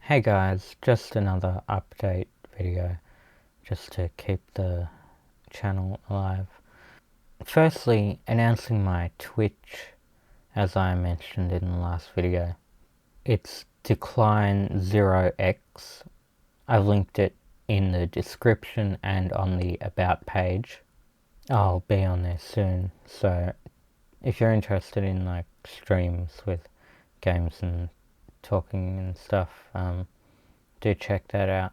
Hey guys, just another update video just to keep the channel alive. Firstly, announcing my Twitch, as I mentioned in the last video. It's Decline 0x. I've linked it in the description and on the About page. I'll be on there soon, so if you're interested in like streams with games and talking and stuff, do check that out.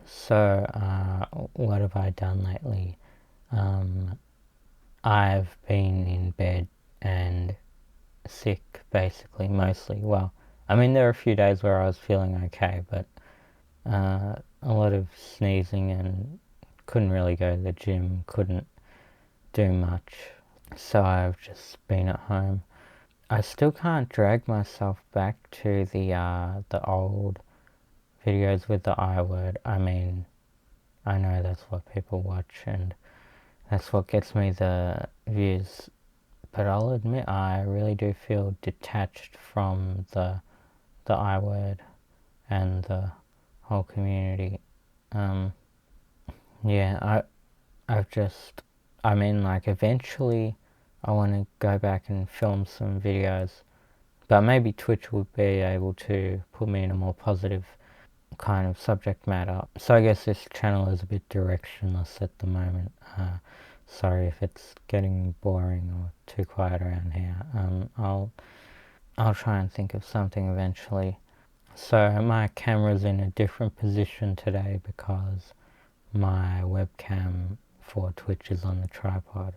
So, what have I done lately? I've been in bed and sick, basically, mostly. Well, I mean, there were a few days where I was feeling okay, but a lot of sneezing and couldn't really go to the gym, couldn't do much. So I've just been at home. I still can't drag myself back to the old videos with the I word. I mean, I know that's what people watch and that's what gets me the views. But I'll admit I really do feel detached from the I word and the whole community. Um, yeah, I've just, I mean, like eventually I want to go back and film some videos, but maybe Twitch would be able to put me in a more positive kind of subject matter. So I guess this channel is a bit directionless at the moment. Sorry if it's getting boring or too quiet around here. I'll try and think of something eventually. So my camera's in a different position today because my webcam for Twitch is on the tripod.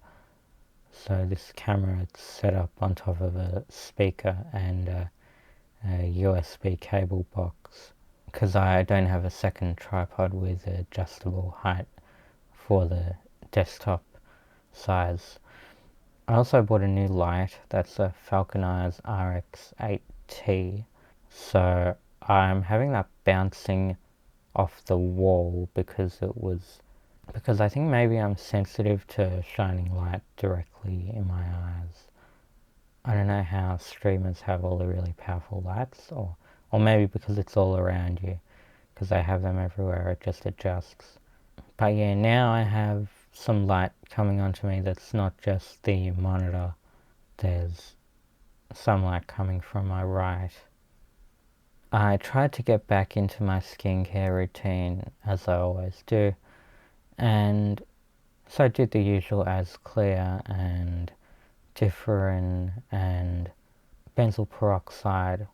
So this camera it's set up on top of a speaker and a USB cable box because I don't have a second tripod with adjustable height for the desktop size. I also bought a new light. That's a Falconize RX8T. So I'm having that bouncing off the wall because I think maybe I'm sensitive to shining light directly in my eyes. I don't know how streamers have all the really powerful lights, or maybe because it's all around you, because they have them everywhere, it just adjusts. But yeah, now I have some light coming onto me that's not just the monitor. There's some light coming from my right. I tried to get back into my skincare routine, as I always do, and so I did the usual as clear and differin and benzoyl peroxide,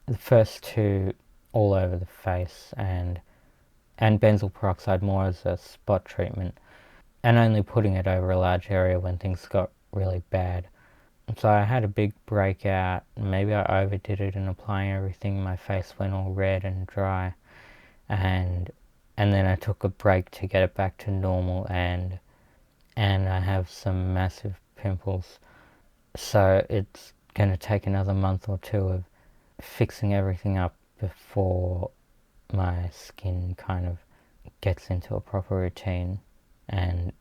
the first two all over the face, and benzoyl peroxide more as a spot treatment, and only putting it over a large area when things got really bad. So I had a big breakout. Maybe I overdid it in applying everything. My face went all red and dry, and then I took a break to get it back to normal, and I have some massive pimples. So it's gonna take another month or two of fixing everything up before my skin kind of gets into a proper routine and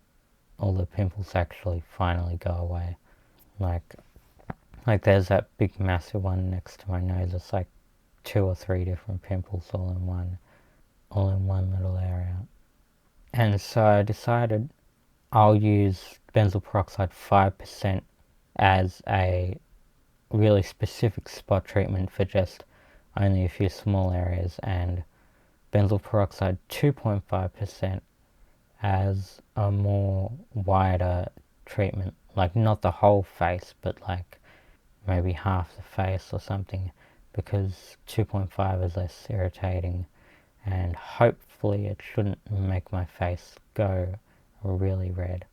all the pimples actually finally go away. Like like there's that big massive one next to my nose. It's like two or three different pimples all in one little area. And so I decided I'll use benzoyl peroxide 5% as a really specific spot treatment for just only a few small areas, and benzoyl peroxide 2.5% as a more wider treatment, like not the whole face, but like maybe half the face or something, because 2.5 is less irritating, and hopefully it shouldn't make my face go really red.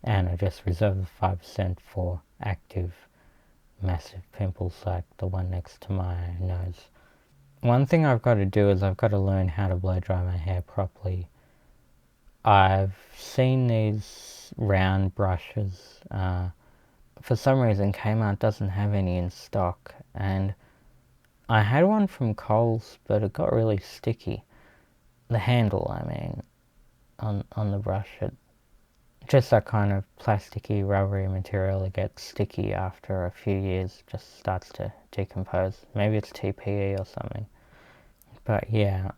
And I just reserve the 5% for active massive pimples like the one next to my nose. One thing I've got to do is I've got to learn how to blow dry my hair properly. I've seen these round brushes. For some reason, Kmart doesn't have any in stock, and I had one from Coles, but it got really sticky. The handle, I mean, on the brush, just that kind of plasticky, rubbery material that gets sticky after a few years, just starts to decompose. Maybe it's TPE or something. But yeah,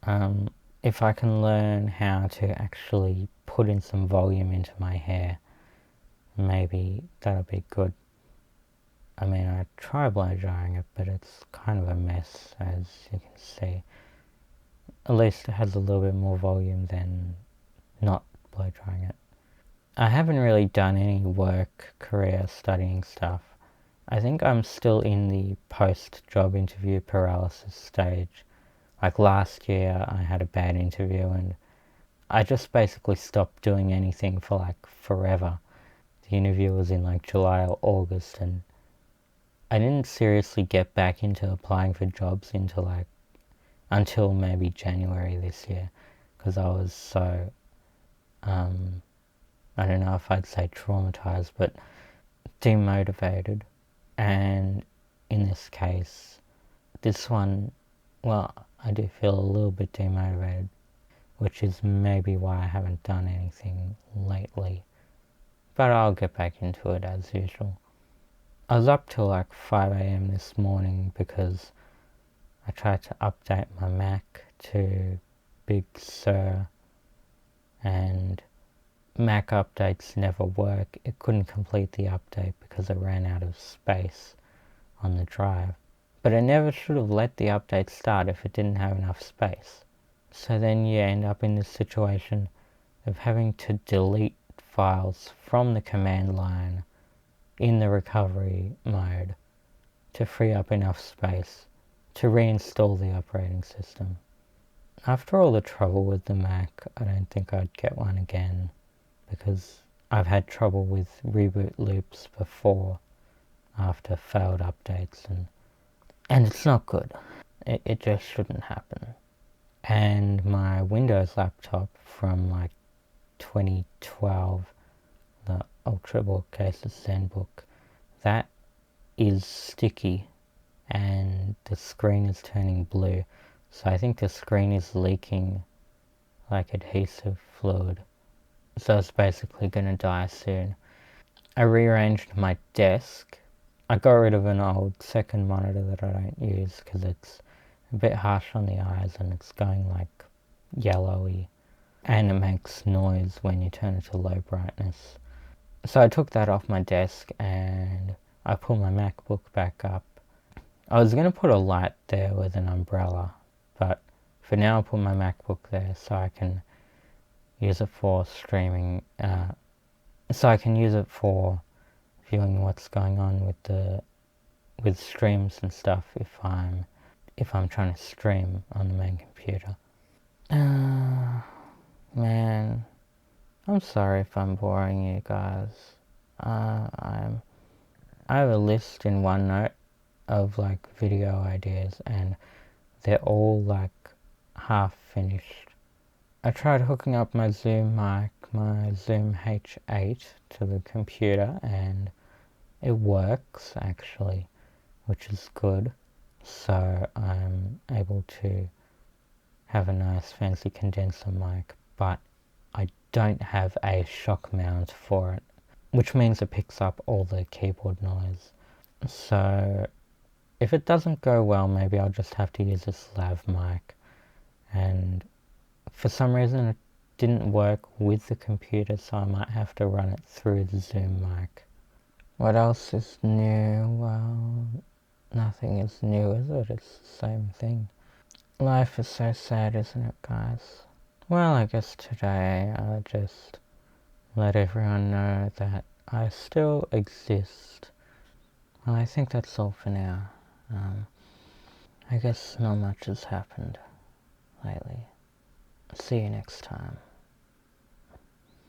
if I can learn how to actually put in some volume into my hair, maybe that'll be good. I mean, I try blow drying it, but it's kind of a mess, as you can see. At least it has a little bit more volume than not blow drying it. I haven't really done any work, career, studying stuff. I think I'm still in the post-job interview paralysis stage. Like last year, I had a bad interview and I just basically stopped doing anything for like forever. The interview was in like July or August, and I didn't seriously get back into applying for jobs until maybe January this year, because I was so I don't know if I'd say traumatized, but demotivated. And in this case, this one, well, I do feel a little bit demotivated, which is maybe why I haven't done anything lately. But I'll get back into it as usual. I was up till like 5 a.m. this morning because I tried to update my Mac to Big Sur, and Mac updates never work. It couldn't complete the update because it ran out of space on the drive. But it never should have let the update start if it didn't have enough space. So then you end up in this situation of having to delete files from the command line in the recovery mode to free up enough space to reinstall the operating system. After all the trouble with the Mac, I don't think I'd get one again, because I've had trouble with reboot loops before after failed updates, and it's not good. It just shouldn't happen. And my Windows laptop from like 2012, the Ultrabook Cases ZenBook, that is sticky and the screen is turning blue. So I think the screen is leaking like adhesive fluid. So it's basically gonna die soon. I rearranged my desk. I got rid of an old second monitor that I don't use because it's a bit harsh on the eyes and it's going like yellowy, and it makes noise when you turn it to low brightness. So I took that off my desk and I pulled my MacBook back up. I was going to put a light there with an umbrella, but for now I'll put my MacBook there so I can use it for streaming, so I can use it for viewing what's going on with streams and stuff if I'm trying to stream on the main computer. Man, I'm sorry if I'm boring you guys. I have a list in OneNote of like video ideas, and they're all like half finished. I tried hooking up my Zoom mic, my Zoom H8, to the computer, and it works actually, which is good. So I'm able to have a nice fancy condenser mic, but I don't have a shock mount for it, which means it picks up all the keyboard noise. So if it doesn't go well, maybe I'll just have to use this lav mic. And for some reason it didn't work with the computer, so I might have to run it through the Zoom mic. What else is new? Well, nothing is new, is it? It's the same thing. Life is so sad, isn't it, guys? Well, I guess today I'll just let everyone know that I still exist. Well, I think that's all for now. I guess not much has happened lately. See you next time.